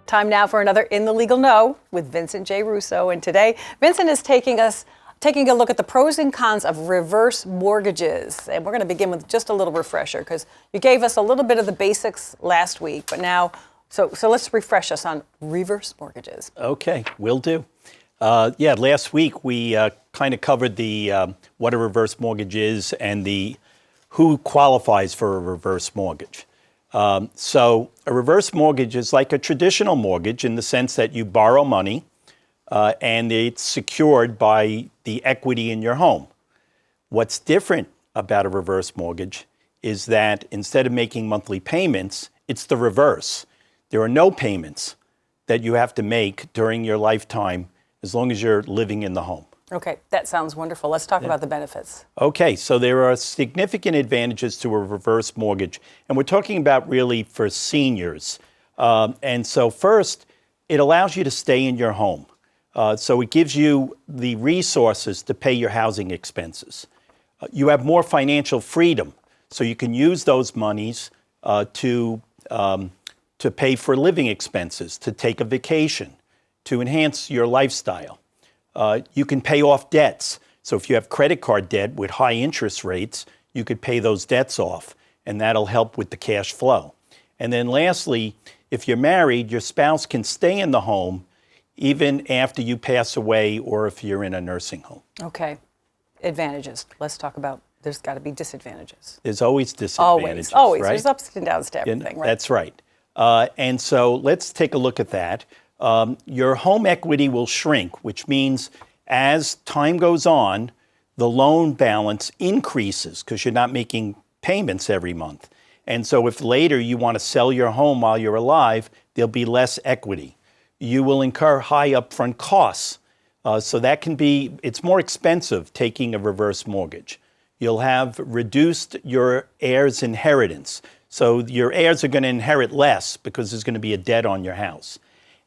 Time now for another In the Legal Know with Vincent J. Russo. And today, Vincent is taking a look at the pros and cons of reverse mortgages. And we're going to begin with just a little refresher because you gave us a little bit of the basics last week. But now, so let's refresh us on reverse mortgages. Okay, will do. Last week we kind of covered the what a reverse mortgage is and the who qualifies for a reverse mortgage. So a reverse mortgage is like a traditional mortgage in the sense that you borrow money and it's secured by the equity in your home. What's different about a reverse mortgage is that instead of making monthly payments, it's the reverse. There are no payments that you have to make during your lifetime as long as you're living in the home. Okay, that sounds wonderful. Let's talk about the benefits. Okay, so there are significant advantages to a reverse mortgage, and we're talking about really for seniors. And so first, it allows you to stay in your home. So it gives you the resources to pay your housing expenses. You have more financial freedom, so you can use those monies to pay for living expenses, to take a vacation, to enhance your lifestyle. You can pay off debts. So if you have credit card debt with high interest rates, you could pay those debts off, and that'll help with the cash flow. And then lastly, if you're married, your spouse can stay in the home even after you pass away or if you're in a nursing home. Okay, advantages. Let's talk about, there's got to be disadvantages. There's always disadvantages, Always. right? There's ups and downs to everything, right? That's right. And so let's take a look at that. Your home equity will shrink, which means as time goes on, the loan balance increases because you're not making payments every month. And so if later you want to sell your home while you're alive, there'll be less equity. You will incur high upfront costs. So that can be, it's more expensive taking a reverse mortgage. You'll have reduced your heirs' inheritance. So your heirs are going to inherit less because there's going to be a debt on your house.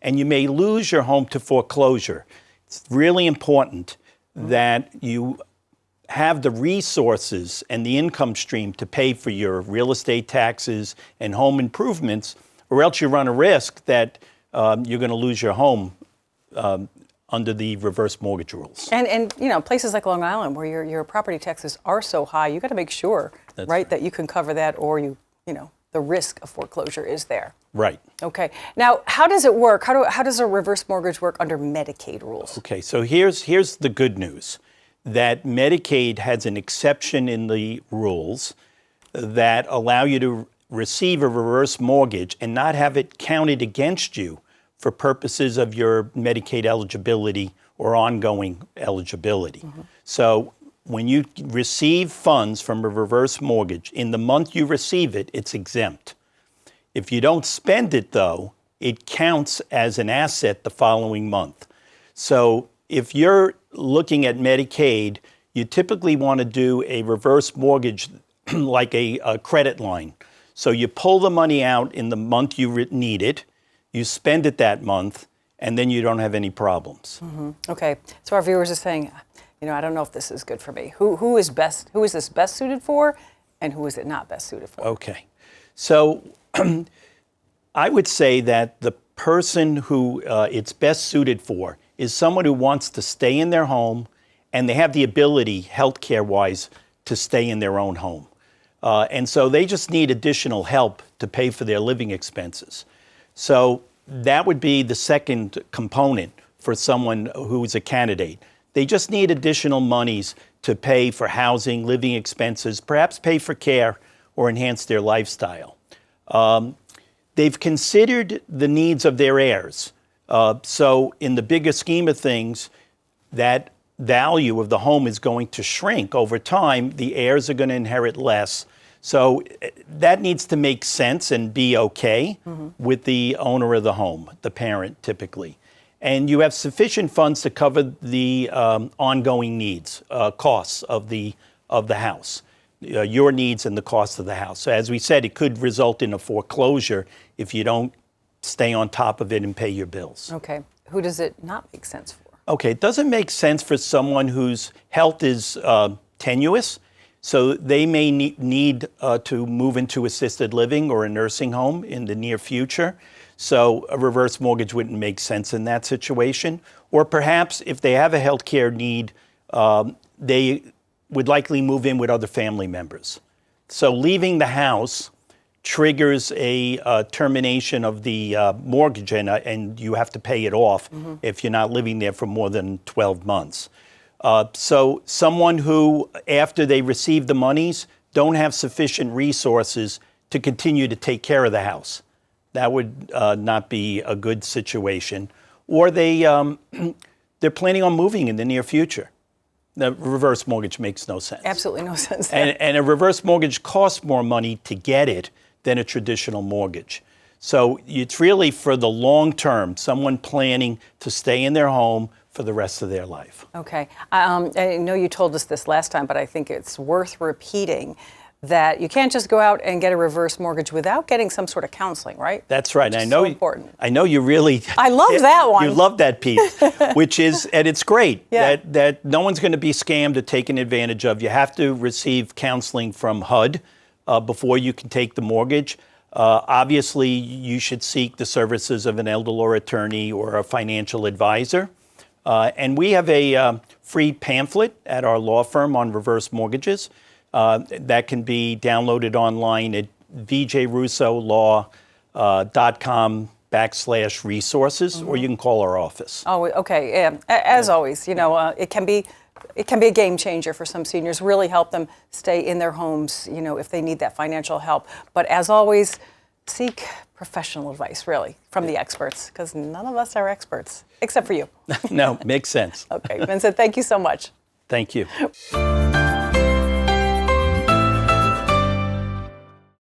And you may lose your home to foreclosure. It's really important that you have the resources and the income stream to pay for your real estate taxes and home improvements, or else you run a risk that you're going to lose your home under the reverse mortgage rules. And you know, places like Long Island where your property taxes are so high, you got to make sure, right, that you can cover that, or you know, the risk of foreclosure is there. Right. Okay. Now, how does it work? How does a reverse mortgage work under Medicaid rules? Okay, so here's the good news, that Medicaid has an exception in the rules that allow you to receive a reverse mortgage and not have it counted against you for purposes of your Medicaid eligibility or ongoing eligibility. Mm-hmm. So when you receive funds from a reverse mortgage, in the month you receive it, it's exempt. If you don't spend it, though, it counts as an asset the following month. So if you're looking at Medicaid, you typically want to do a reverse mortgage like a credit line. So you pull the money out in the month you need it, you spend it that month, and then you don't have any problems. Mm-hmm. Okay, so our viewers are saying, you know, I don't know if this is good for me. Who is this best suited for, and who is it not best suited for? Okay, so I would say that the person who it's best suited for is someone who wants to stay in their home and they have the ability, healthcare-wise, to stay in their own home. And so they just need additional help to pay for their living expenses. So that would be the second component for someone who's a candidate. They just need additional monies to pay for housing, living expenses, perhaps pay for care or enhance their lifestyle. They've considered the needs of their heirs. So in the bigger scheme of things, that value of the home is going to shrink over time. The heirs are going to inherit less. So that needs to make sense and be okay with the owner of the home, the parent typically. And you have sufficient funds to cover the ongoing needs, costs of the house, your needs and the cost of the house. So as we said, it could result in a foreclosure if you don't stay on top of it and pay your bills. Okay. Who does it not make sense for? Okay, it doesn't make sense for someone whose health is tenuous. So they may need to move into assisted living or a nursing home in the near future. So a reverse mortgage wouldn't make sense in that situation. Or perhaps if they have a health care need, they would likely move in with other family members. So leaving the house triggers a termination of the mortgage, and you have to pay it off if you're not living there for more than 12 months. So someone who, after they receive the monies, don't have sufficient resources to continue to take care of the house. That would not be a good situation. Or they're planning on moving in the near future. The reverse mortgage makes no sense. Absolutely no sense. And a reverse mortgage costs more money to get it than a traditional mortgage. So it's really for the long term, someone planning to stay in their home for the rest of their life. Okay. I know you told us this last time, but I think it's worth repeating that you can't just go out and get a reverse mortgage without getting some sort of counseling, right? That's right. Which is so important. I know you really. I love that one. You love that piece, which is, and it's great Yeah. that no one's going to be scammed or taken advantage of. You have to receive counseling from HUD before you can take the mortgage. Obviously, you should seek the services of an elder law attorney or a financial advisor. And we have a free pamphlet at our law firm on reverse mortgages that can be downloaded online at vjrusso.com/resources, or you can call our office. Oh, okay. Yeah. As always, it can be a game changer for some seniors. Really help them stay in their homes, if they need that financial help. But as always, seek professional advice, really, from the experts, because none of us are experts, except for you. No, makes sense. Okay, Vincent, thank you so much. Thank you.